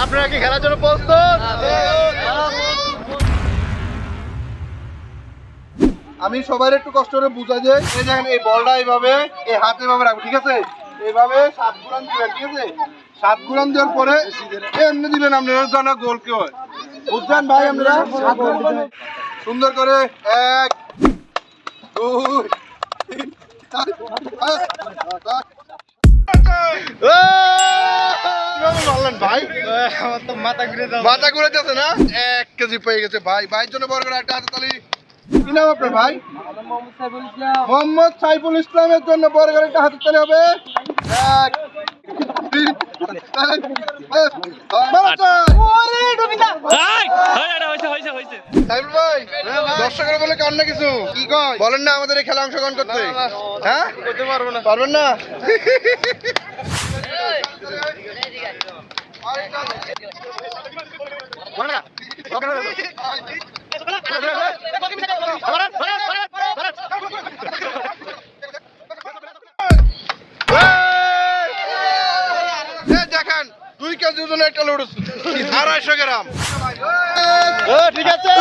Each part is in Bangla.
আপনারা কি খেলার জন্য প্রস্তুত? আমি সবার একটু কষ্ট করে বুঝাই যে এই দেখেন এই বলটা এইভাবে এই হাতে এভাবে রাখবো, ঠিক আছে? এইভাবে 7 ঘুরান দিবেন, ঠিক আছে? 7 ঘুরান দেওয়ার পরে এমনি দিবেন, আপনারা জানা গোল কি হয় বুঝছেন ভাই? আপনারা সুন্দর করে 1 2 3 4 5 ভাই আমার তো মাথা ঘুরে যাচ্ছে না। 1 কেজি পেয়ে গেছে ভাই। ভাইয়ের জন্য বড় করে একটা হাততালি। কি নাম আপনার ভাই? মোহাম্মদ সাইফুল ইসলামের জন্য বড় করে একটা হাততালি হবে। 1 2 সাইফুল ভাই দর্শকের বলে কান্না কিছু কি কয় বলেন না আমাদের এই খেলা অংশগ্রহণ করতে? হ্যাঁ করতে পারবো না। পারবেন না? দেখেন 2 কেজি ওজনের একটা লুডুস 250 গ্রাম। ঠিক আছে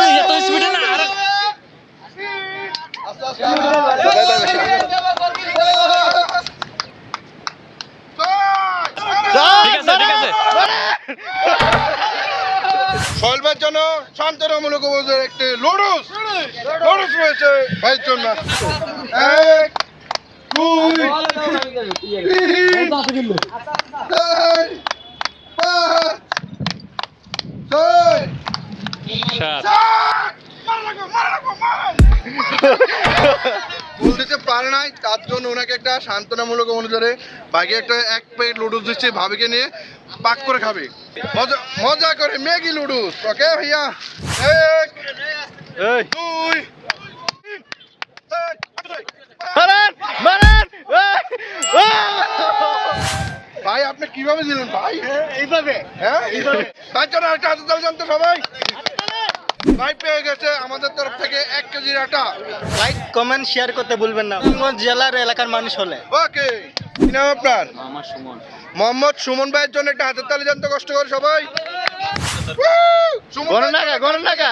শৈলবের জন্য শান্তনামূলক একটি লুডুস রয়েছে ভাইয়ের জন্য। 1 2 3 4 5 গোল দিতে পারে নাই, তার জন্য ওনাকে একটা সান্ত্বনামূলক অনুযায়ী বাকি একটা 1 প্লেট লুডুস দিচ্ছে, ভাবিকে নিয়ে পাক করে খাবে মজা করে ম্যাগি লুডুস। ওকে ভাইয়া 1 2 ভাই আপনি কিভাবে দিলেন ভাই? এইভাবে। হ্যাঁ এইভাবে। তার জন্য একটা হাততালি জানতো সবাই। ভাই পেয়ে গেছে আমাদের তরফ থেকে 1 কেজির আটা। লাইক কমেন্ট শেয়ার করতে ভুলবেন না, কোন জেলার এলাকার মানুষ হলে। ওকে কি নাম আপনার? মোহাম্মদ সুমন ভাইয়ের জন্য একটা হাতের তালি জানতো কষ্ট করে সবাই। গণন নাকা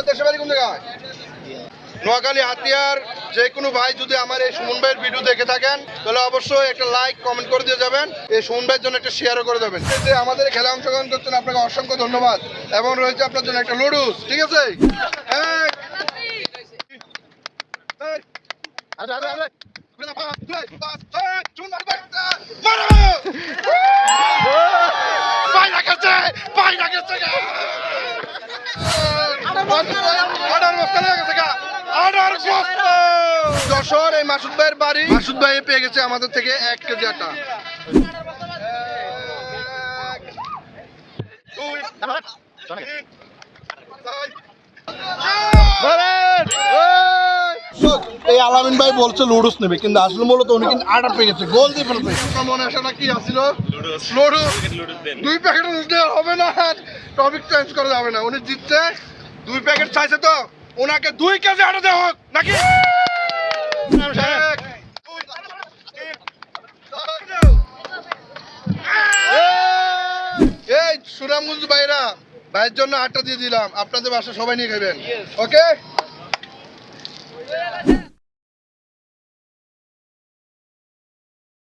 দেশের বাড়ি কোন জায়গায়? নোয়াখালী হাতিয়ার। যে কোনো ভাই যদি আমার এই সুমন ভাইয়ের ভিডিও দেখে থাকেন তাহলে অবশ্যই একটা লাইক কমেন্ট করে দিয়ে যাবেন, এই সুমন ভাইয়ের জন্য একটা শেয়ারও করে দেবেন। যে আমাদের খেলা অংশগ্রহণ করছেন আপনাকে অসংখ্য ধন্যবাদ এবং রয়েছে আপনার জন্য একটা লুডুস, ঠিক আছে? যশোর এই মাসুদ ভাইয়ের বাড়ি। মাসুদ ভাই পেয়ে গেছে আমাদের থেকে 1 কেজি আটা। এই আলামিন ভাই বলছে লুডুস নেবে, কিন্তু আসলে মূলত উনি কিন্তু আটা পেয়ে গেছে, গোল দিয়ে ফেলবে। মনে আসে না কি আসছিল? লুডুস 2 প্যাকেট দেওয়া হবে না, টপিক চেঞ্জ করা যাবে না। উনি জিতছে, 2 প্যাকেট চাইছে তো ওনাকে 2 কেজি আটা দেওয়া হোক নাকি? এই সুনামগঞ্জ ভাইরা ভাইয়ের জন্য আটা দিয়ে দিলাম, আপনাদের বাসা সবাই নিয়ে খাবেন। ওকে।